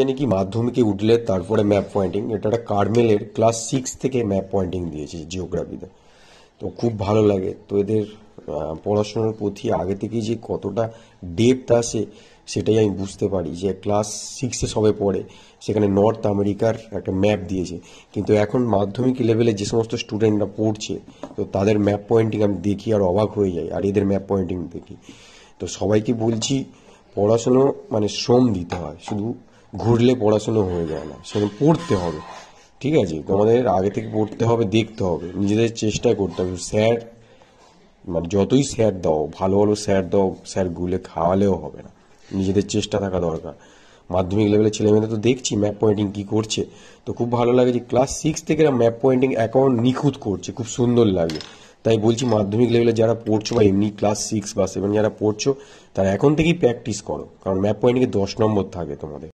জানি কি মাধ্যমিকে উঠলে তারপরে ম্যাপ পয়েন্টিং, এটা একটা কার্মেলের ক্লাস 6 থেকে ম্যাপ পয়েন্টিং দিয়েছে জিওগ্রাফিতে। তো খুব ভালো লাগে। তো এদের পড়াশোনার প্রতি আগে থেকেই যে কতটা ডেপথ আসে সেটাই আমি বুঝতে পারি। যে ক্লাস 6-এ সবে পড়ে, সেখানে নর্থ আমেরিকার একটা ম্যাপ দিয়েছে, কিন্তু এখন মাধ্যমিক লেভেলে যে সমস্ত স্টুডেন্টরা পড়ছে, তো তাদের ম্যাপ পয়েন্টিং আমি দেখি আর অবাক হয়ে যাই, আর এদের ম্যাপ পয়েন্টিং দেখি। তো সবাইকে বলছি, পড়াশুনো মানে শ্রম দিতে হয়, শুধু ঘুরলে পড়াশুনো হয়ে যায় না, সেখানে পড়তে হবে। ঠিক আছে, তোমাদের আগে থেকে পড়তে হবে, দেখতে হবে, নিজেদের চেষ্টা করতে হবে। স্যার মানে যতই স্যার দাও, ভালো ভালো স্যার দাও, স্যার গুলে খাওয়ালেও হবে না, নিজেদের চেষ্টা থাকা দরকার। মাধ্যমিক লেভেলের ছেলেমেয়েদের তো দেখছি ম্যাপ পয়েন্টিং কি করছে। তো খুব ভালো লাগে যে ক্লাস 6 থেকে এরা ম্যাপ পয়েন্টিং অ্যাকাউন্ট নিখুঁত করছে, খুব সুন্দর লাগে। তাই বলছি, মাধ্যমিক লেভেলে যারা পড়ছো বা এমনি ক্লাস 6 বা 7 যারা পড়ছো, তারা এখন থেকেই প্র্যাকটিস করো, কারণ ম্যাপ পয়েন্টিংয়ে 10 নম্বর থাকে তোমাদের।